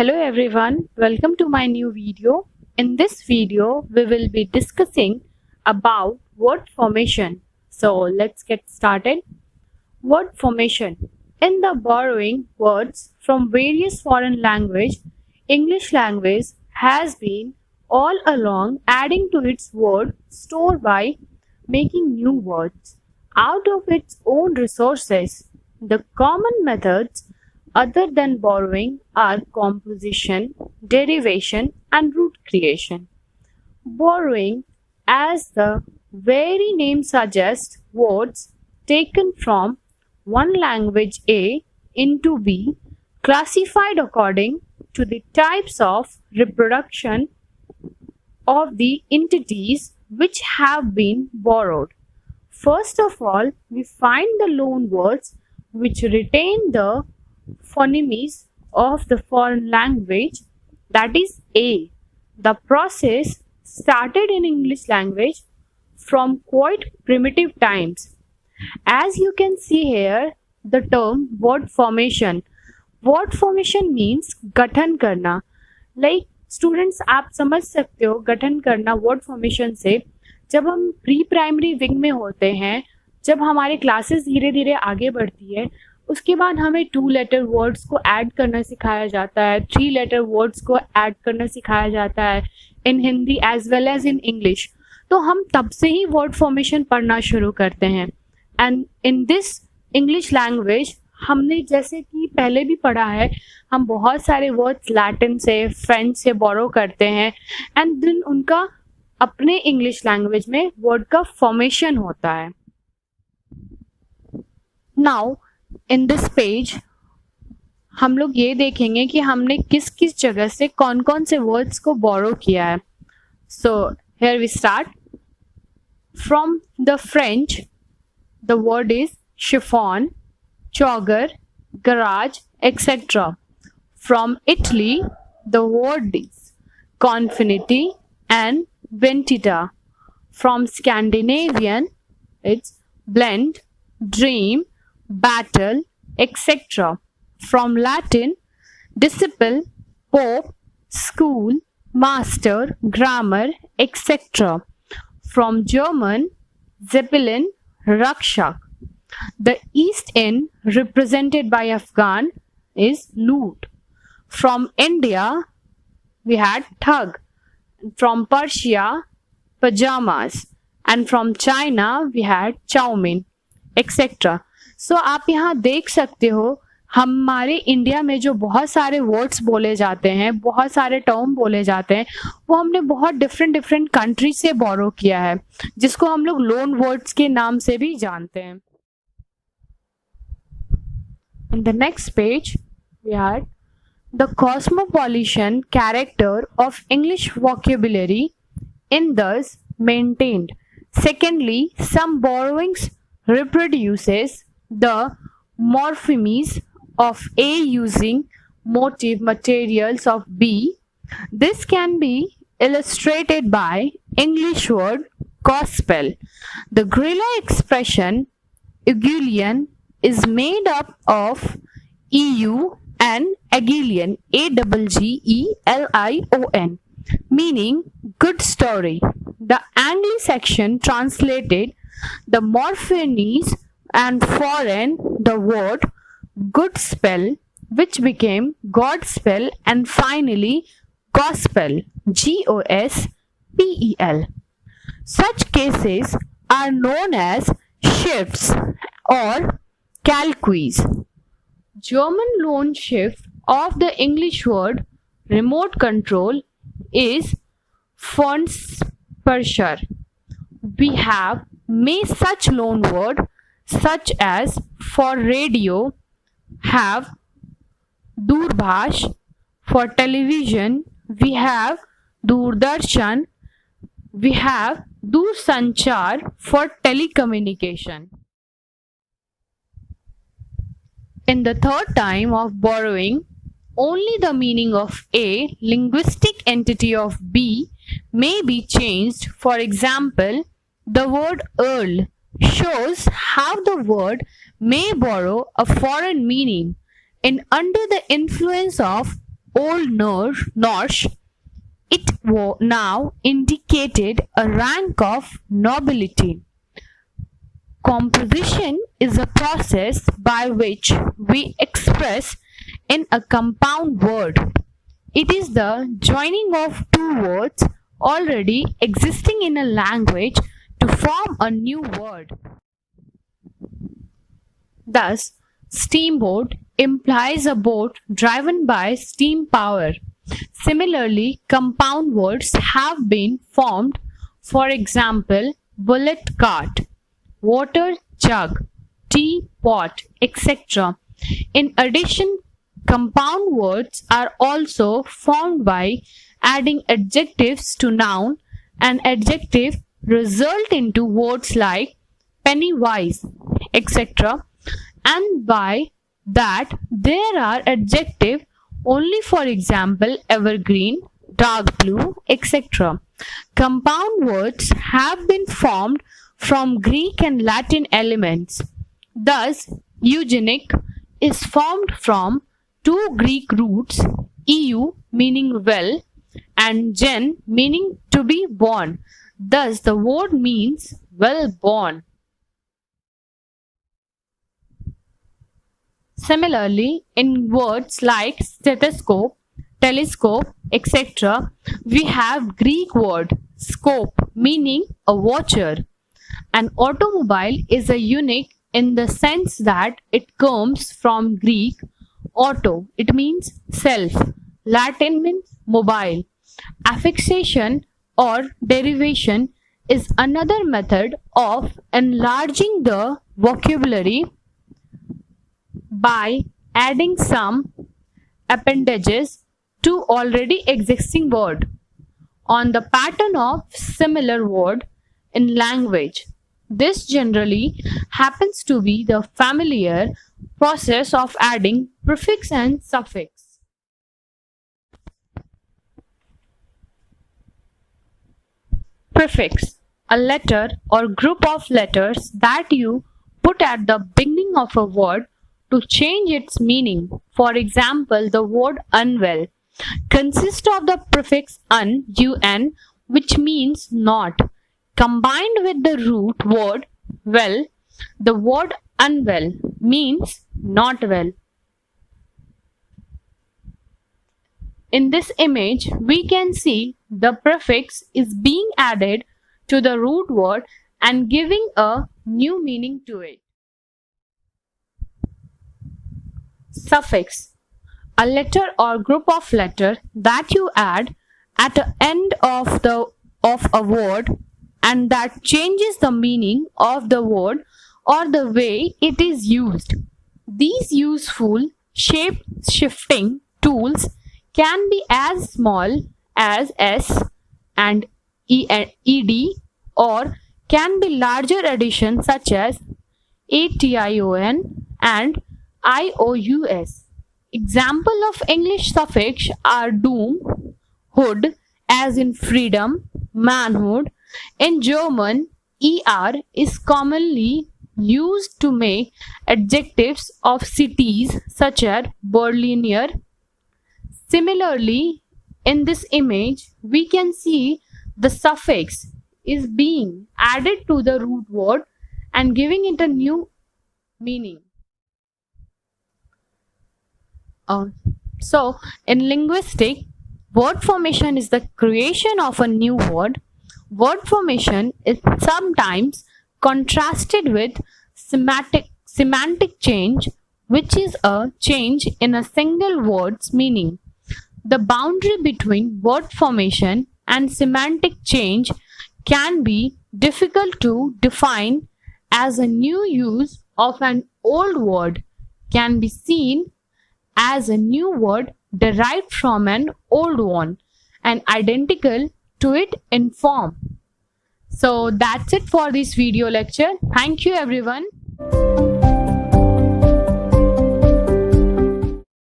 Hello everyone, welcome to my new video. In this video, we will be discussing about word formation. So let's get started. Word formation. In the borrowing words from various foreign language, English language has been all along adding to its word store by making new words out of its own resources. The common methods other than borrowing are composition, derivation, and root creation. Borrowing, as the very name suggests, words taken from one language A into B, classified according to the types of reproduction of the entities which have been borrowed. First of all, we find the loan words which retain the phonemes of the foreign language, that is A. The process started in English language from quite primitive times. As you can see here, the term word formation. Word formation means गठन करना. Like students, आप समझ सकते हो गठन करना word formation से. जब हम प्री प्राइमरी विंग में होते हैं, जब हमारे क्लासेस धीरे धीरे आगे बढ़ती है, उसके बाद हमें 2 लेटर वर्ड्स को ऐड करना सिखाया जाता है, 3 लेटर वर्ड्स को ऐड करना सिखाया जाता है in Hindi as well as in English. तो हम तब से ही वर्ड फॉर्मेशन पढ़ना शुरू करते हैं. And in this English language हमने जैसे कि पहले भी पढ़ा है, हम बहुत सारे वर्ड्स लैटिन से, फ्रेंच से बोरो करते हैं एंड देन उनका अपने इंग्लिश लैंग्वेज में वर्ड का फॉर्मेशन होता है. नाउ इन दिस पेज हम लोग ये देखेंगे कि हमने किस किस जगह से कौन कौन से वर्ड्स को बोरो किया है. So here we start from the French. The word is chiffon, chauffeur, garage, etcetera. From Italy the word is confetti and vendetta. From Scandinavian it's blend, dream, battle, etc. From Latin, disciple, pope, school, master, grammar, etc. From German, Zeppelin, Rakshak. The East End, represented by Afghan, is loot. From India, we had thug. From Persia, pajamas. And from China, we had chow mein, etc. सो आप यहाँ देख सकते हो हमारे India में जो बहुत सारे वर्ड्स बोले जाते हैं, बहुत सारे टर्म बोले जाते हैं, वो हमने बहुत डिफरेंट कंट्री से बोरो किया है, जिसको हम लोग लोन वर्ड्स के नाम से भी जानते हैं. In the next page we had the cosmopolitan character of English vocabulary in thus maintained. Secondly, some borrowings reproduces the morphemes of A using motive materials of B. This can be illustrated by English word gospel. The guerrilla expression Hegelian is made up of EU and Hegelian, Aggelion, meaning good story. The Anglo-Saxon translated the morphemes and foreign the word good spell, which became God spell, and finally gospel, Gospel. Such cases are known as shifts or calques. German loan shift of the English word remote control is Fernspurcher. We have made such loan word such as for radio have Doorbash, for television we have Doordarshan, we have Doorsanchar for telecommunication. In the third time of borrowing, only the meaning of A linguistic entity of B may be changed. For example, the word Earl shows how the word may borrow a foreign meaning in under the influence of Old Norse, it now indicated a rank of nobility. Composition is a process by which we express in a compound word. It is the joining of two words already existing in a language to form a new word. Thus, steamboat implies a boat driven by steam power. Similarly, compound words have been formed, for example, bullet cart, water jug, tea pot, etc. In addition, compound words are also formed by adding adjectives to noun, and adjective result into words like penny wise, etc. And by that there are adjective only, for example, evergreen, dark blue, etc. Compound words have been formed from Greek and Latin elements. Thus, eugenic is formed from two Greek roots, eu meaning well and gen meaning to be born. Thus, the word means well born. Similarly, in words like stethoscope, telescope, etc., we have Greek word scope meaning a watcher. An automobile is a unique in the sense that it comes from Greek auto, it means self, Latin means mobile. Affixation or derivation is another method of enlarging the vocabulary by adding some appendages to already existing word on the pattern of similar word in language. This generally happens to be the familiar process of adding prefix and suffix. Prefix, a letter or group of letters that you put at the beginning of a word to change its meaning. For example, the word unwell consists of the prefix un, which means not, combined with the root word well. The word unwell means not well. In this image, we can see the prefix is being added to the root word and giving a new meaning to it. Suffix, a letter or group of letters that you add at the end of a word and that changes the meaning of the word or the way it is used. These useful shape-shifting tools can be as small as S and ED, or can be larger additions such as ATION and IOUS. Example of English suffix are doom, hood as in freedom, manhood. In German, ER is commonly used to make adjectives of cities such as Berliner. Similarly, in this image, we can see the suffix is being added to the root word and giving it a new meaning. So, in linguistics, word formation is the creation of a new word. Word formation is sometimes contrasted with semantic change, which is a change in a single word's meaning. The boundary between word formation and semantic change can be difficult to define, as a new use of an old word can be seen as a new word derived from an old one and identical to it in form. So that's it for this video lecture. Thank you everyone.